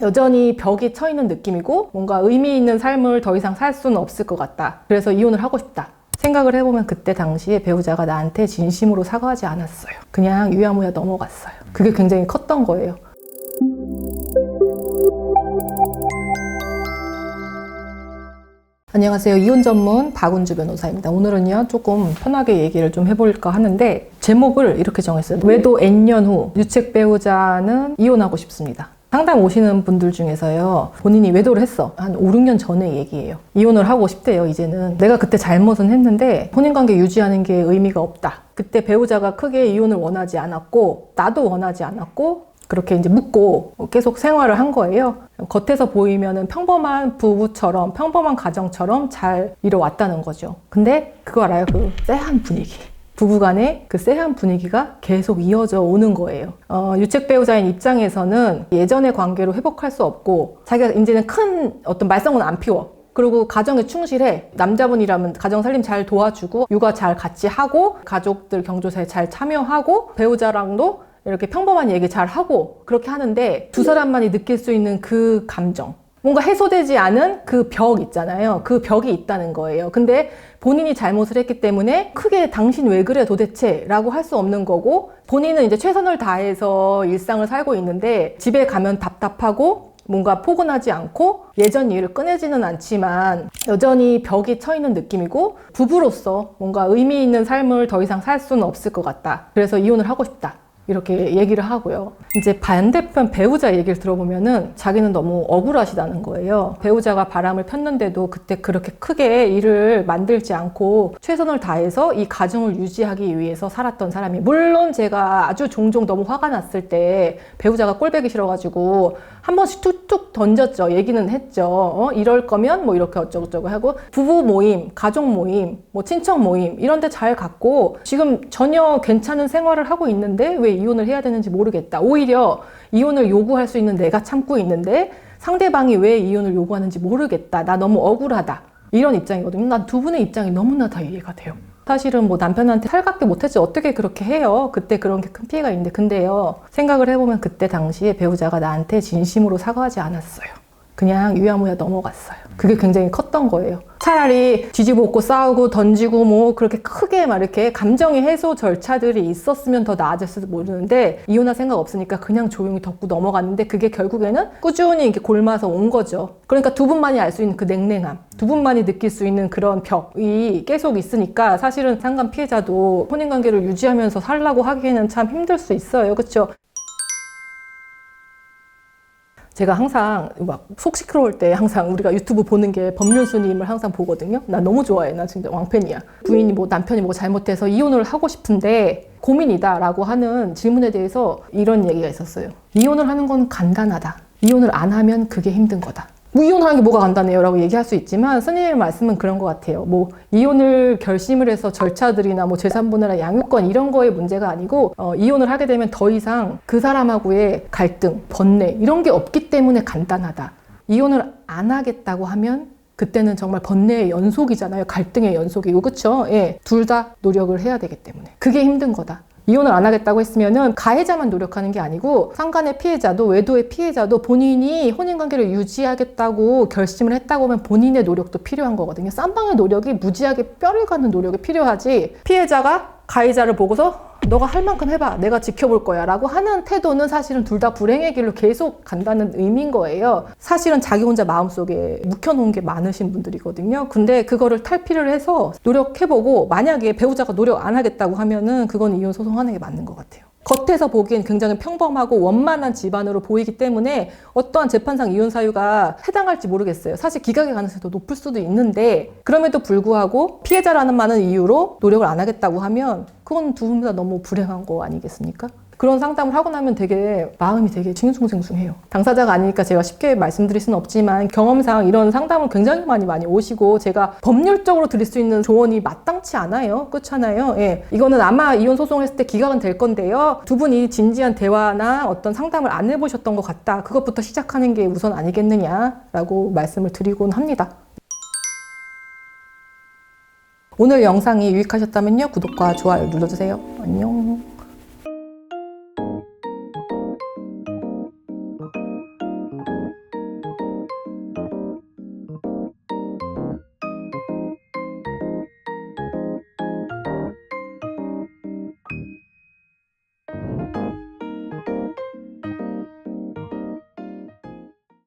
여전히 벽이 쳐 있는 느낌이고 뭔가 의미 있는 삶을 더 이상 살 수는 없을 것 같다. 그래서 이혼을 하고 싶다. 생각을 해보면 그때 당시에 배우자가 나한테 진심으로 사과하지 않았어요. 그냥 유야무야 넘어갔어요. 그게 굉장히 컸던 거예요. 안녕하세요. 이혼 전문 박은주 변호사입니다. 오늘은요 조금 편하게 얘기를 좀 해볼까 하는데 제목을 이렇게 정했어요. 외도 N년 후 유책 배우자는 이혼하고 싶습니다. 상담 오시는 분들 중에서요 본인이 외도를 했어. 한 5, 6년 전의 얘기예요. 이혼을 하고 싶대요. 이제는 내가 그때 잘못은 했는데 혼인관계 유지하는 게 의미가 없다. 그때 배우자가 크게 이혼을 원하지 않았고 나도 원하지 않았고 그렇게 이제 묻고 계속 생활을 한 거예요. 겉에서 보이면은 평범한 부부처럼 평범한 가정처럼 잘 이뤄왔다는 거죠. 근데 그거 알아요? 그 쎄한 분위기. 부부간의 그 쎄한 분위기가 계속 이어져 오는 거예요. 유책 배우자인 입장에서는 예전의 관계로 회복할 수 없고 자기가 이제는 큰 어떤 말썽은 안 피워. 그리고 가정에 충실해. 남자분이라면 가정 살림 잘 도와주고 육아 잘 같이 하고 가족들 경조사에 잘 참여하고 배우자랑도 이렇게 평범한 얘기 잘 하고 그렇게 하는데 두 사람만이 느낄 수 있는 그 감정, 뭔가 해소되지 않은 그 벽 있잖아요. 그 벽이 있다는 거예요. 근데 본인이 잘못을 했기 때문에 크게 당신 왜 그래 도대체 라고 할 수 없는 거고 본인은 이제 최선을 다해서 일상을 살고 있는데 집에 가면 답답하고 뭔가 포근하지 않고 예전 일을 꺼내지는 않지만 여전히 벽이 쳐 있는 느낌이고 부부로서 뭔가 의미 있는 삶을 더 이상 살 수는 없을 것 같다. 그래서 이혼을 하고 싶다. 이렇게 얘기를 하고요. 이제 반대편 배우자 얘기를 들어보면은 자기는 너무 억울하시다는 거예요. 배우자가 바람을 폈는데도 그때 그렇게 크게 일을 만들지 않고 최선을 다해서 이 가정을 유지하기 위해서 살았던 사람이, 물론 제가 아주 종종 너무 화가 났을 때 배우자가 꼴보기 싫어가지고 한 번씩 툭툭 던졌죠. 얘기는 했죠. 이럴 거면 뭐 이렇게 어쩌고저쩌고 하고 부부 모임, 가족 모임, 뭐 친척 모임 이런 데 잘 갔고 지금 전혀 괜찮은 생활을 하고 있는데 왜 이혼을 해야 되는지 모르겠다. 오히려 이혼을 요구할 수 있는 내가 참고 있는데 상대방이 왜 이혼을 요구하는지 모르겠다. 나 너무 억울하다. 이런 입장이거든요. 난 두 분의 입장이 너무나 다 이해가 돼요. 사실은 뭐 남편한테 살갑게 못했지 어떻게 그렇게 해요. 그때 그런 게 큰 피해가 있는데 근데요 생각을 해보면 그때 당시에 배우자가 나한테 진심으로 사과하지 않았어요. 그냥 유야무야 넘어갔어요. 그게 굉장히 컸던 거예요. 차라리 뒤집어엎고 싸우고 던지고 뭐 그렇게 크게 막 이렇게 감정의 해소 절차들이 있었으면 더 나아졌을지도 모르는데 이혼할 생각 없으니까 그냥 조용히 덮고 넘어갔는데 그게 결국에는 꾸준히 이렇게 골마서 온 거죠. 그러니까 두 분만이 알 수 있는 그 냉랭함, 두 분만이 느낄 수 있는 그런 벽이 계속 있으니까 사실은 상간 피해자도 혼인관계를 유지하면서 살라고 하기에는 참 힘들 수 있어요. 그렇죠? 제가 항상 막 속 시끄러울 때 항상 우리가 유튜브 보는 게 법률스님을 항상 보거든요. 나 너무 좋아해. 나 진짜 왕팬이야. 부인이 뭐 남편이 뭐 잘못해서 이혼을 하고 싶은데 고민이다 라고 하는 질문에 대해서 이런 얘기가 있었어요. 이혼을 하는 건 간단하다. 이혼을 안 하면 그게 힘든 거다. 뭐 이혼하는 게 뭐가 간단해요 라고 얘기할 수 있지만 스님의 말씀은 그런 것 같아요. 뭐 이혼을 결심을 해서 절차들이나 뭐 재산분할이나 양육권 이런 거의 문제가 아니고 이혼을 하게 되면 더 이상 그 사람하고의 갈등, 번뇌 이런 게 없기 때문에 간단하다. 이혼을 안 하겠다고 하면 그때는 정말 번뇌의 연속이잖아요. 갈등의 연속이고 그쵸? 예, 둘 다 노력을 해야 되기 때문에 그게 힘든 거다. 이혼을 안 하겠다고 했으면은 가해자만 노력하는 게 아니고 상간의 피해자도 외도의 피해자도 본인이 혼인관계를 유지하겠다고 결심을 했다고 하면 본인의 노력도 필요한 거거든요. 쌍방의 노력이 무지하게 뼈를 가는 노력이 필요하지 피해자가 가해자를 보고서 너가 할 만큼 해봐. 내가 지켜볼 거야. 라고 하는 태도는 사실은 둘 다 불행의 길로 계속 간다는 의미인 거예요. 사실은 자기 혼자 마음속에 묵혀놓은 게 많으신 분들이거든요. 근데 그거를 탈피를 해서 노력해보고 만약에 배우자가 노력 안 하겠다고 하면은 그건 이혼 소송하는 게 맞는 것 같아요. 겉에서 보기엔 굉장히 평범하고 원만한 집안으로 보이기 때문에 어떠한 재판상 이혼 사유가 해당할지 모르겠어요. 사실 기각의 가능성이 더 높을 수도 있는데 그럼에도 불구하고 피해자라는 많은 이유로 노력을 안 하겠다고 하면 그건 두 분 다 너무 불행한 거 아니겠습니까? 그런 상담을 하고 나면 되게 마음이 되게 싱숭생숭해요. 당사자가 아니니까 제가 쉽게 말씀드릴 수는 없지만 경험상 이런 상담을 굉장히 많이 오시고 제가 법률적으로 드릴 수 있는 조언이 마땅치 않아요. 그렇잖아요. 예. 이거는 아마 이혼 소송했을 때 기각은 될 건데요. 두 분이 진지한 대화나 어떤 상담을 안 해보셨던 것 같다. 그것부터 시작하는 게 우선 아니겠느냐라고 말씀을 드리곤 합니다. 오늘 영상이 유익하셨다면요. 구독과 좋아요 눌러주세요. 안녕.